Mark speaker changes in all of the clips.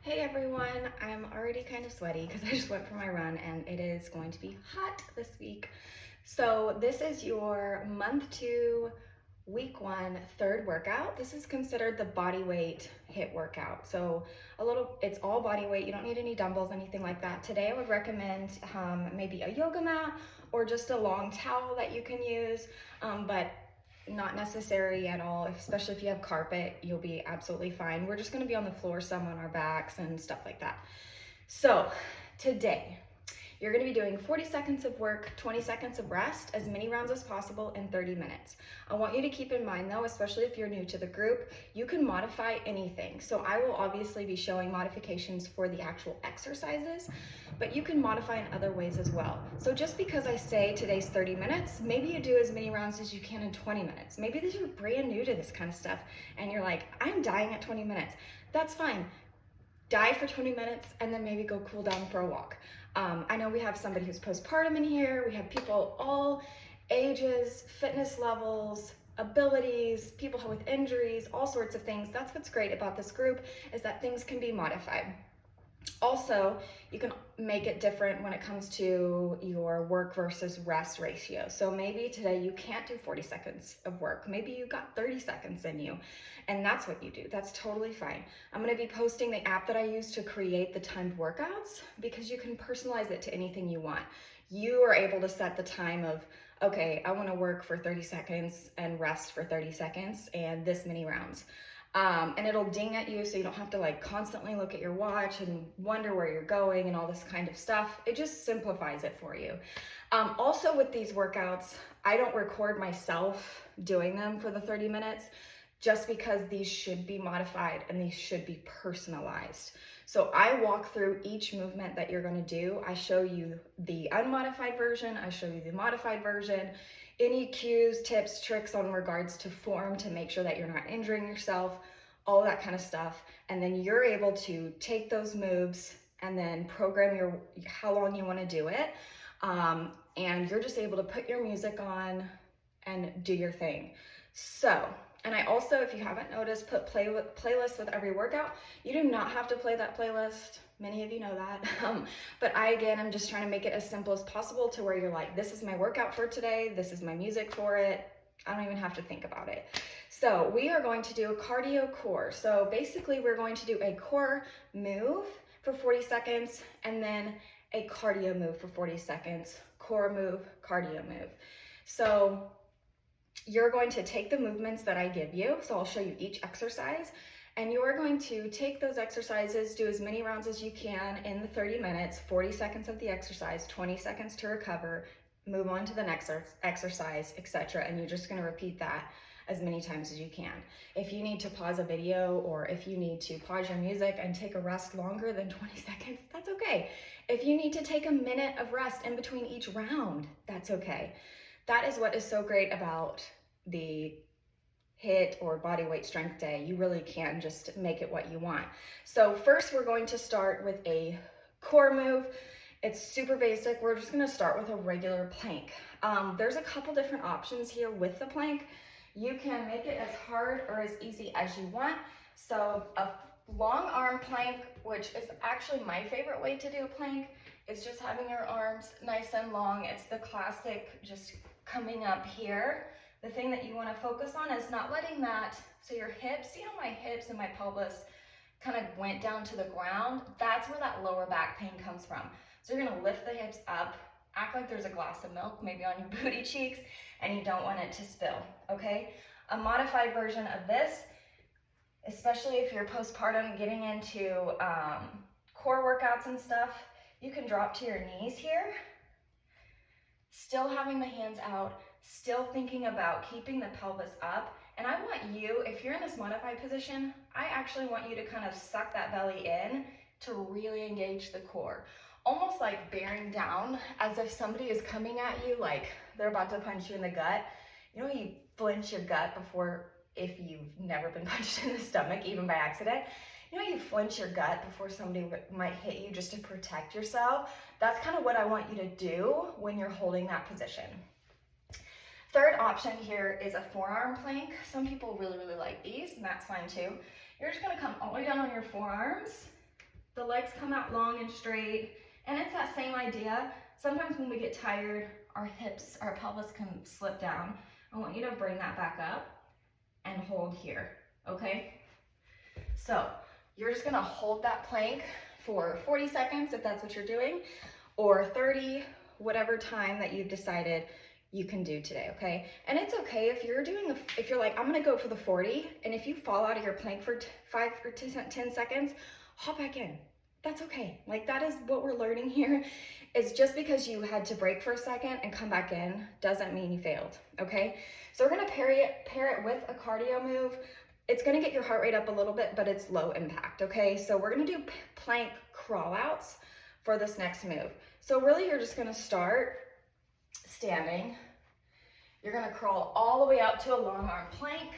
Speaker 1: Hey everyone, I'm already kind of sweaty because I just went for my run and it is going to be hot this week. So this is your month 2, week 1, third workout. This is considered the body weight HIIT workout. So it's all body weight. You don't need any dumbbells, anything like that. Today I would recommend maybe a yoga mat or just a long towel that you can use, but not necessary at all, especially if you have carpet, you'll be absolutely fine. We're just gonna be on the floor, some on our backs and stuff like that. So today, you're gonna be doing 40 seconds of work, 20 seconds of rest, as many rounds as possible in 30 minutes. I want you to keep in mind though, especially if you're new to the group, you can modify anything. So I will obviously be showing modifications for the actual exercises, but you can modify in other ways as well. So just because I say today's 30 minutes, maybe you do as many rounds as you can in 20 minutes. Maybe you're brand new to this kind of stuff and you're like, I'm dying at 20 minutes. That's fine. Die for 20 minutes and then maybe go cool down for a walk. I know we have somebody who's postpartum in here. We have people all ages, fitness levels, abilities, people with injuries, all sorts of things. That's what's great about this group, is that things can be modified. Also, you can make it different when it comes to your work versus rest ratio. So maybe today you can't do 40 seconds of work. Maybe you got 30 seconds in you, and that's what you do. That's totally fine. I'm gonna be posting the app that I use to create the timed workouts because you can personalize it to anything you want. You are able to set the time of, okay, I wanna work for 30 seconds and rest for 30 seconds and this many rounds. And it'll ding at you so you don't have to like constantly look at your watch and wonder where you're going and all this kind of stuff. It just simplifies it for you. Also with these workouts, I don't record myself doing them for the 30 minutes just because these should be modified and these should be personalized. So I walk through each movement that you're gonna do. I show you the unmodified version, I show you the modified version, any cues, tips, tricks on regards to form to make sure that you're not injuring yourself, all that kind of stuff. And then you're able to take those moves and then program how long you want to do it. And you're just able to put your music on and do your thing. So, and I also, if you haven't noticed, put playlists with every workout. You do not have to play that playlist. Many of you know that. But again, I'm just trying to make it as simple as possible to where you're like, this is my workout for today. This is my music for it. I don't even have to think about it. So we are going to do a cardio core. So basically we're going to do a core move for 40 seconds and then a cardio move for 40 seconds. Core move, cardio move. So you're going to take the movements that I give you. So I'll show you each exercise. And you're going to take those exercises, do as many rounds as you can in the 30 minutes, 40 seconds of the exercise, 20 seconds to recover, move on to the next exercise, etc. And you're just gonna repeat that as many times as you can. If you need to pause a video or if you need to pause your music and take a rest longer than 20 seconds, that's okay. If you need to take a minute of rest in between each round, that's okay. That is what is so great about the HIIT or body weight strength day. You really can just make it what you want. So first we're going to start with a core move. It's super basic. We're just gonna start with a regular plank. There's a couple different options here with the plank. You can make it as hard or as easy as you want. So a long arm plank, which is actually my favorite way to do a plank, is just having your arms nice and long. It's the classic just coming up here. The thing that you want to focus on is not letting that, so your hips, see how my hips and my pelvis kind of went down to the ground? That's where that lower back pain comes from. So you're going to lift the hips up, act like there's a glass of milk maybe on your booty cheeks, and you don't want it to spill, okay? A modified version of this, especially if you're postpartum getting into core workouts and stuff, you can drop to your knees here, still having the hands out, still thinking about keeping the pelvis up. And I want you, if you're in this modified position, I actually want you to kind of suck that belly in to really engage the core. Almost like bearing down as if somebody is coming at you, like they're about to punch you in the gut. You know, you flinch your gut before, if you've never been punched in the stomach, even by accident. You know, you flinch your gut before somebody might hit you just to protect yourself. That's kind of what I want you to do when you're holding that position. Third option here is a forearm plank. Some people really like these, and that's fine too. You're just gonna come all the way down on your forearms, The legs come out long and straight, and it's that same idea. Sometimes when we get tired, our hips, our pelvis can slip down. I want you to bring that back up and hold here, okay? So you're just gonna hold that plank for 40 seconds if that's what you're doing, or 30, whatever time that you've decided you can do today, okay? And it's okay if you're doing, if you're like, I'm gonna go for the 40, and if you fall out of your plank for 5 or 10 seconds, hop back in. That's okay. Like, that is what we're learning here, is just because you had to break for a second and come back in doesn't mean you failed, okay? So we're gonna pair it with a cardio move. It's gonna get your heart rate up a little bit, but it's low impact, okay? So we're gonna do plank crawl outs for this next move. So really you're just gonna start standing. You're gonna crawl all the way up to a long arm plank,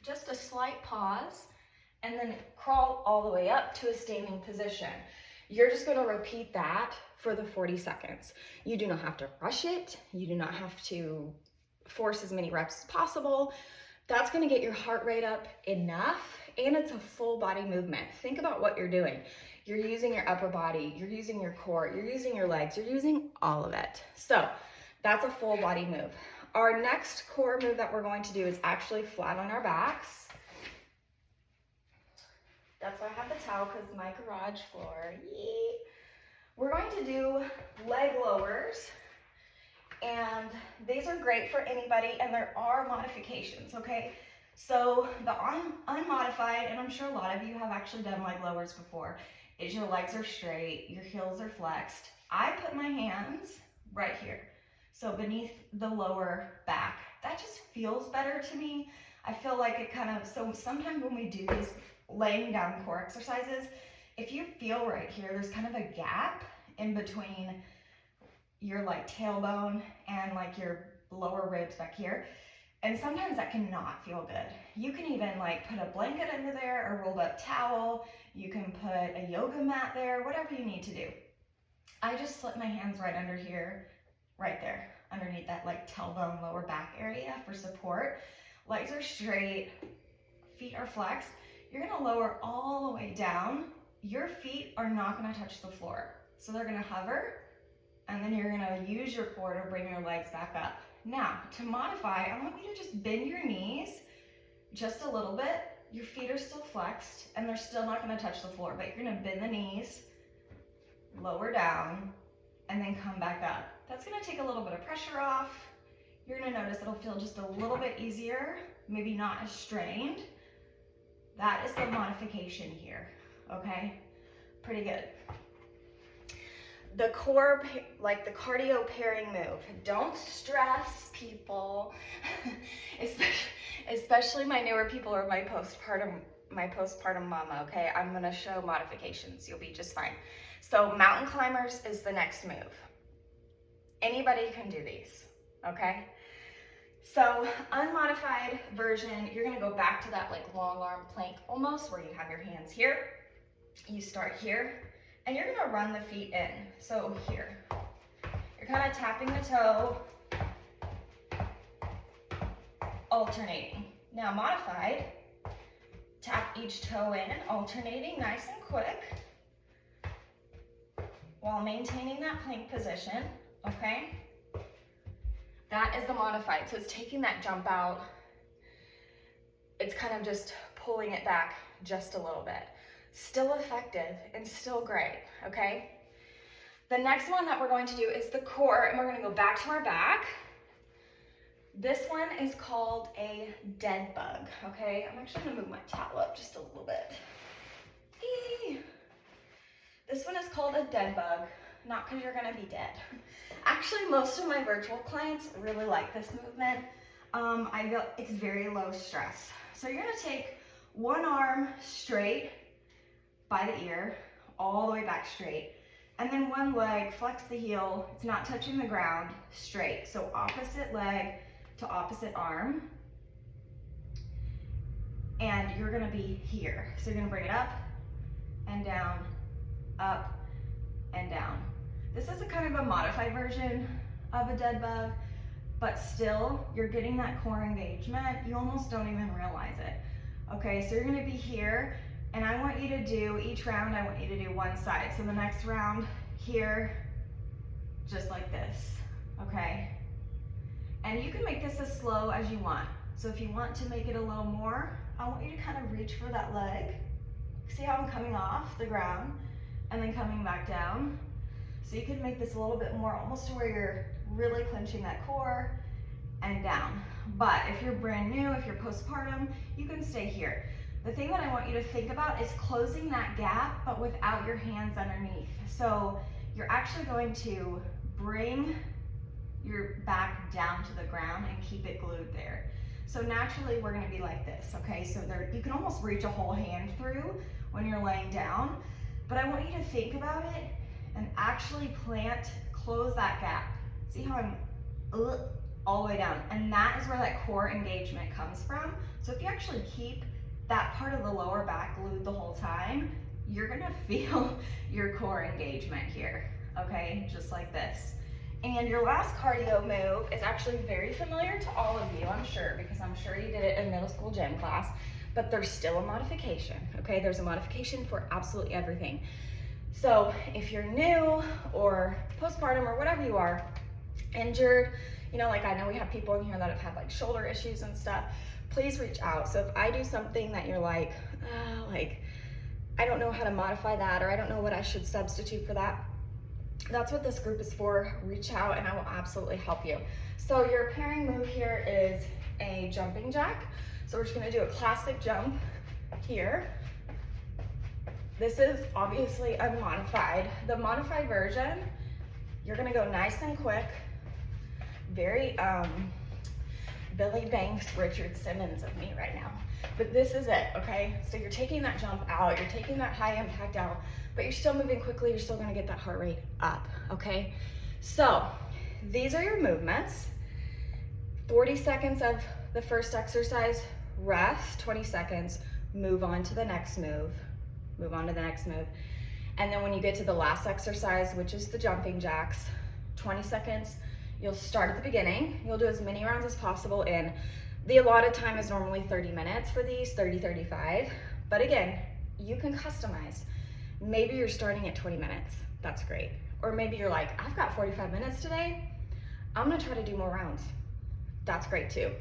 Speaker 1: just a slight pause, and then crawl all the way up to a standing position. You're just gonna repeat that for the 40 seconds. You do not have to rush it. You do not have to force as many reps as possible. That's gonna get your heart rate up enough, and it's a full body movement. Think about what you're doing. You're using your upper body, you're using your core, you're using your legs, you're using all of it. So that's a full body move. Our next core move that we're going to do is actually flat on our backs. That's why I have the towel, because my garage floor, yay. We're going to do leg lowers, and these are great for anybody, and there are modifications, okay? So the unmodified, and I'm sure a lot of you have actually done leg lowers before, is your legs are straight, your heels are flexed. I put my hands right here, so beneath the lower back. That just feels better to me. I feel like it kind of, so sometimes when we do these laying down core exercises, if you feel right here, there's kind of a gap in between your like tailbone and like your lower ribs back here. And sometimes that cannot feel good. You can even like put a blanket under there, a rolled up towel. You can put a yoga mat there, whatever you need to do. I just slip my hands right under here, right there, underneath that like tailbone lower back area for support. Legs are straight, feet are flexed. You're gonna lower all the way down. Your feet are not gonna touch the floor. So they're gonna hover, and then you're gonna use your core to bring your legs back up. Now, to modify, I want you to just bend your knees just a little bit. Your feet are still flexed, and they're still not gonna touch the floor, but you're gonna bend the knees, lower down, and then come back up. That's gonna take a little bit of pressure off. You're gonna notice it'll feel just a little bit easier, maybe not as strained. That is the modification here, okay? Pretty good. The core, like the cardio pairing move. Don't stress, people, especially my newer people or my postpartum mama, okay? I'm gonna show modifications. You'll be just fine. So mountain climbers is the next move. Anybody can do these, okay? So unmodified version, you're gonna go back to that like long arm plank almost, where you have your hands here. You start here, and you're gonna run the feet in. So here, you're kind of tapping the toe, alternating. Now modified, tap each toe in, alternating nice and quick, while maintaining that plank position, okay? That is the modified. So it's taking that jump out. It's kind of just pulling it back just a little bit. Still effective and still great, okay? The next one that we're going to do is the core, and we're gonna go back to our back. This one is called a dead bug, okay? I'm actually gonna move my towel up just a little bit. Eee. This one is called a dead bug, not because you're gonna be dead. Actually, most of my virtual clients really like this movement. I feel it's very low stress. So you're gonna take one arm straight by the ear, all the way back straight, and then one leg, flex the heel, it's not touching the ground, straight. So opposite leg to opposite arm, and you're gonna be here. So you're gonna bring it up and down, up and down. This is a kind of a modified version of a dead bug, but still, you're getting that core engagement. You almost don't even realize it. Okay, so you're gonna be here, and I want you you to do, each round I want you to do one side. So the next round here, just like this, okay? And you can make this as slow as you want. So if you want to make it a little more, I want you to kind of reach for that leg. See how I'm coming off the ground and then coming back down? So you can make this a little bit more, almost to where you're really clenching that core and down. But if you're brand new, if you're postpartum, you can stay here. The thing that I want you to think about is closing that gap, but without your hands underneath. So you're actually going to bring your back down to the ground and keep it glued there. So naturally we're gonna be like this, okay? So there, you can almost reach a whole hand through when you're laying down, but I want you to think about it and actually close that gap. See how I'm all the way down? And that is where that core engagement comes from. So if you actually keep that part of the lower back glued the whole time, you're gonna feel your core engagement here, okay? Just like this. And your last cardio move is actually very familiar to all of you, I'm sure, because I'm sure you did it in middle school gym class, but there's still a modification, okay? There's a modification for absolutely everything. So if you're new or postpartum or whatever you are, injured, you know, like I know we have people in here that have had like shoulder issues and stuff, please reach out. So if I do something that you're like, I don't know how to modify that, or I don't know what I should substitute for that, that's what this group is for. Reach out and I will absolutely help you. So your pairing move here is a jumping jack. So we're just gonna do a classic jump here. This is obviously unmodified. The modified version, you're gonna go nice and quick, very Billy Banks, Richard Simmons of me right now. But this is it, okay? So you're taking that jump out, you're taking that high impact out, but you're still moving quickly, you're still gonna get that heart rate up, okay? So these are your movements. 40 seconds of the first exercise, rest, 20 seconds, move on to the next move, move on to the next move. And then when you get to the last exercise, which is the jumping jacks, 20 seconds, you'll start at the beginning. You'll do as many rounds as possible in. The allotted time is normally 30 minutes for these, 30, 35. But again, you can customize. Maybe you're starting at 20 minutes, that's great. Or maybe you're like, I've got 45 minutes today, I'm gonna try to do more rounds. That's great too.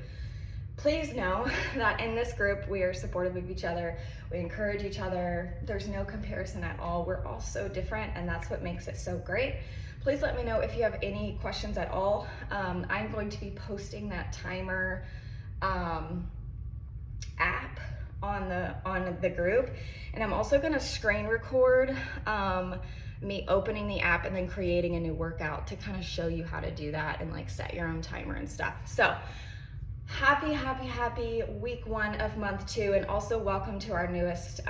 Speaker 1: Please know that in this group, we are supportive of each other. We encourage each other. There's no comparison at all. We're all so different, and that's what makes it so great. Please let me know if you have any questions at all. I'm going to be posting that timer app on the group, and I'm also gonna screen record me opening the app and then creating a new workout to kind of show you how to do that and like set your own timer and stuff. So happy week 1 of month 2, and also welcome to our newest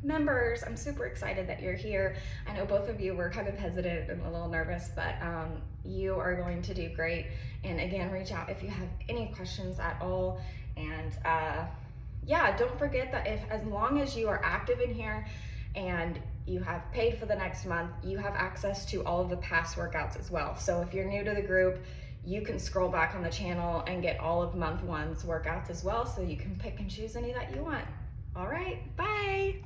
Speaker 1: members. I'm super excited that you're here. I know both of you were kind of hesitant and a little nervous, but you are going to do great. And again, reach out if you have any questions at all. And yeah, don't forget that as long as you are active in here and you have paid for the next month, you have access to all of the past workouts as well. So if you're new to the group, you can scroll back on the channel and get all of month 1's workouts as well, so you can pick and choose any that you want. All right, bye.